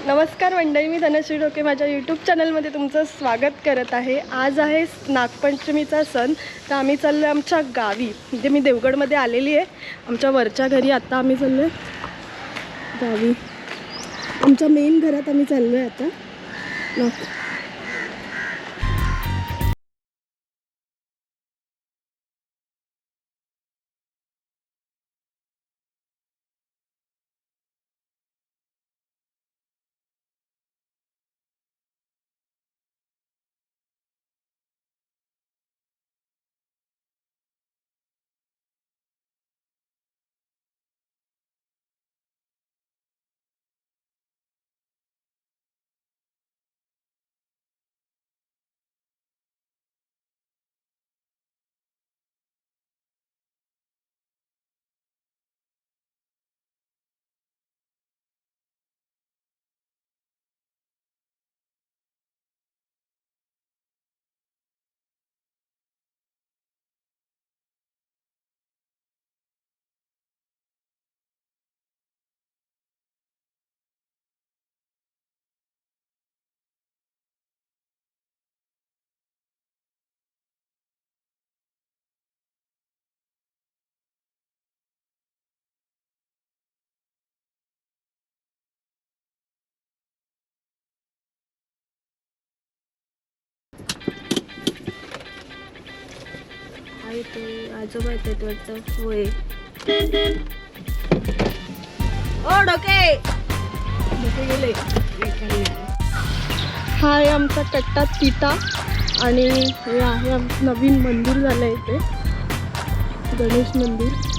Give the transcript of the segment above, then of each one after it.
नमस्कार मंडळी, मी धनश्री ढोके माझ्या यूट्यूब चॅनलमध्ये तुमचं स्वागत करत आहे। आज आहे नागपंचमीचा सण, तर आम्ही चाललो आमच्या गावी। म्हणजे मी देवगडमध्ये आलेली आहे आमच्या वरच्या घरी। आता आम्ही चाललो गावी, आमच्या मेन घरात आम्ही चाललो आहे आता। आजोबा येतात वाटतं। होय, ओ ढोके ढोके गेले। हा आहे आमचा कट्टा तिटा, आणि हे आहे आमचं नवीन मंदिर झालं इथे, गणेश मंदिर।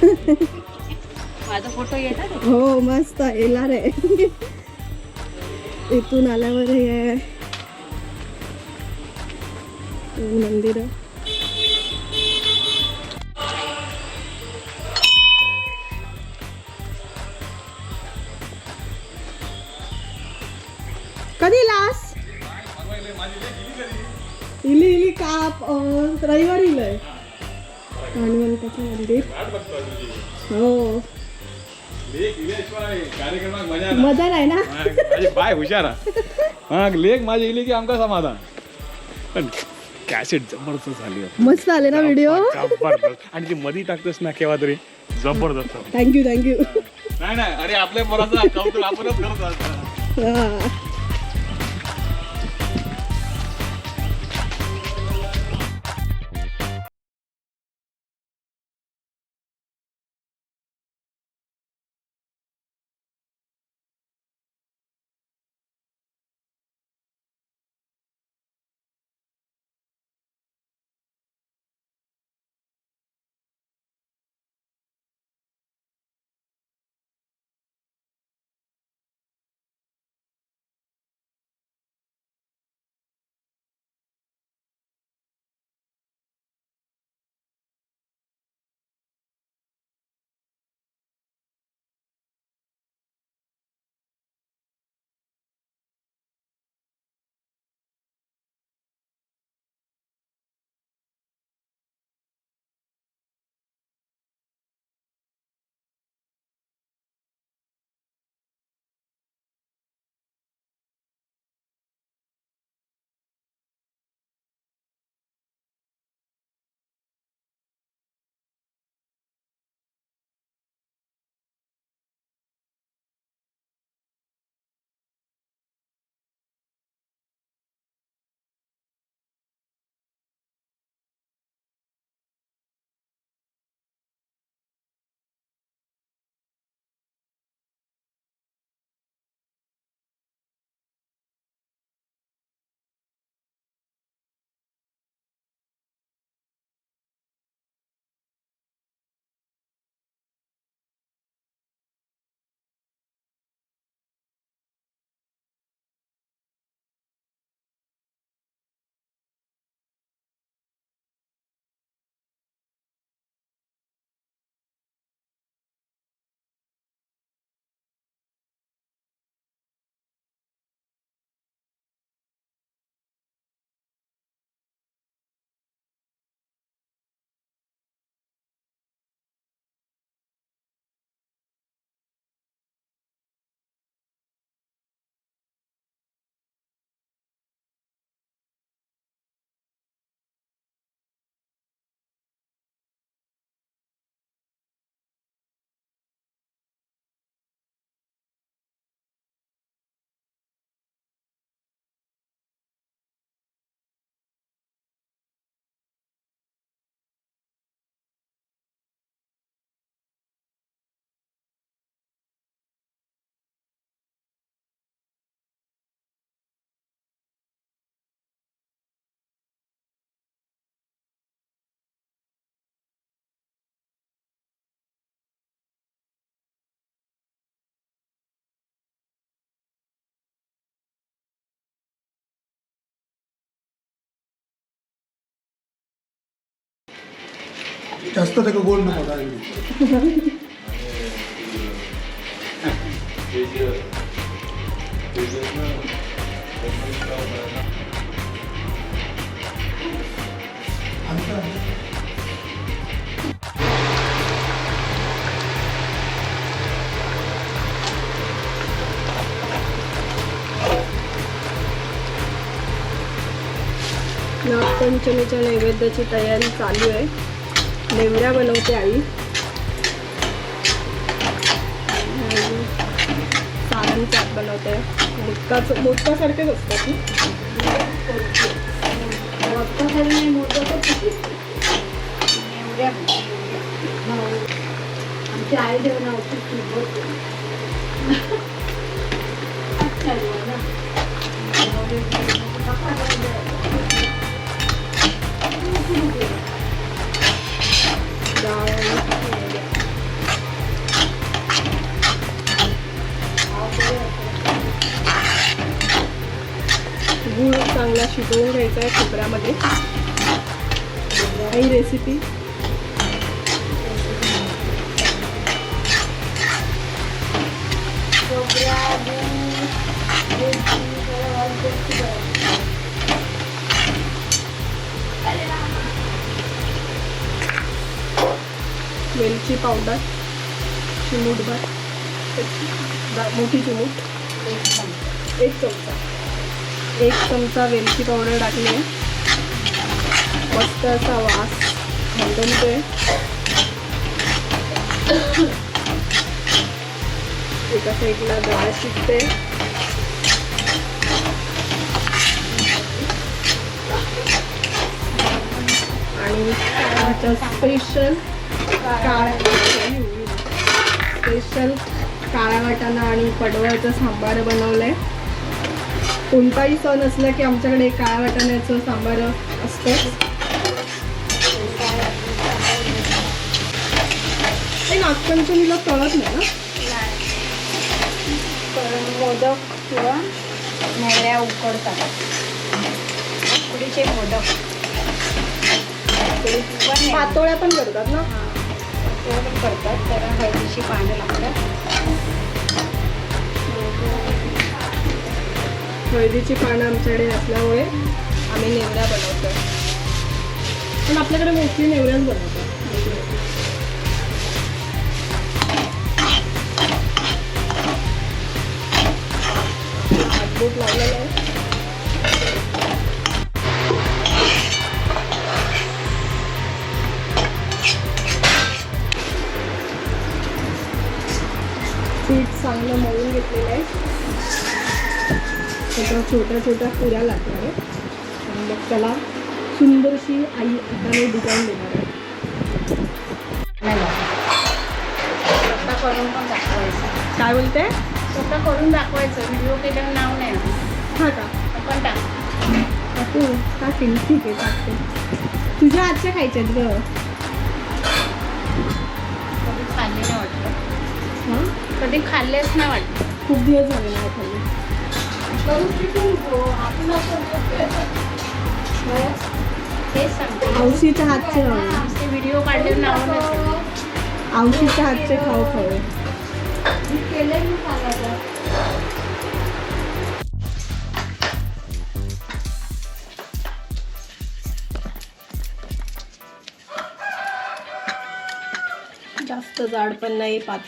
माझा फोटो येतात. हो मस्त येणार आहे. इथून आल्यावर हे आहे मंदिर. कधी लास इली काप रविवारी इलंय हनुमंताचं मंदिर. हो मजा नाही ना. बाय हुशार हा लेख माझी इली की आमका समाधान. पण कॅसेट जबरदस्त झाली. मस्त आले ना व्हिडिओ. जबरदस्त. आणि ती मध्ये टाकतोस ना केव्हा तरी जबरदस्त. Thank you thank you. नाही नाही अरे आपल्या पोराचा कौतुक आपणच करत असतो. जास्त त्याला गोल नको डायरेक्ट. नागपंचमीच्या नैवेद्याची तयारी चालू आहे. नेवऱ्या बनवते आई. सारण चाट बनवते. मोदकासारखेच असतात आमच्या आई जेवण शिजवून घ्यायचा आहे खोबऱ्यामध्ये. ही रेसिपी वेलची पावडर चिमूटभर, मोठी चिमूट, 1 चमचा वेलची पावडर टाकली आहे. मस्त असा वास घमघमतोय. एका साईडला डाळ शिजते आणि स्पेशल काळा वाटाणा आणि पडवळचं सांबार बनवलंय. कोणताही सण असला की आमच्याकडे काळ्या वाटाण्याचं सांबार असतं. ते नागपंचमीला कळत नाही ना. मोदक किंवा मोहऱ्या उकडतात. उकडीचे मोदक पातोळ्या पण करतात ना. ते पण करतात. त्याला हळदीची पानं लागतात. हळदीची पानं आमच्याकडे नसल्यामुळे आम्ही नेवऱ्या बनवतो. पण आपल्याकडे मोस्टली नेवऱ्याच बनवतात. हातबोट लावलेला आहे. पीठ चांगलं मळून घेतलेलं आहे. त्याच्या छोट्या छोट्या पुऱ्या लागणार आहे आणि मग त्याला सुंदरशी आई हाताने डिझाईन देणार आहे. स्वतः करून पण दाखवायचं. काय बोलते? स्वतः करून दाखवायचं. व्हिडिओ केल्यावर नाव नाही हा का आपण टाक. तू टाकेल. ठीक आहे टाकते. तुझ्या हातच्या खायच्यात ग. कधी खाल्ले नाही वाटलं. हां कधी खाल्लेच नाही वाटलं. खूप दिवस झाले नाही खाल्ले. तेच सांगते. औशीच्या हातचे ते व्हिडिओ काढले नाव नसेल. औशीच्या हातचे खाऊ खाऊ. जास्त जाड पण नाही पातळ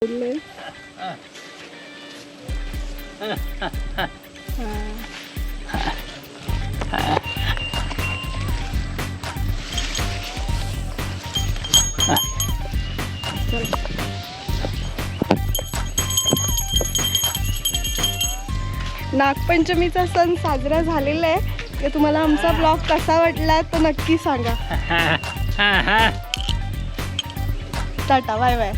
बोलले. नागपंचमीचा सण साजरा झालेला आहे. ते तुम्हाला आमचा ब्लॉग कसा वाटला तर नक्की सांगा. Tata bye bye.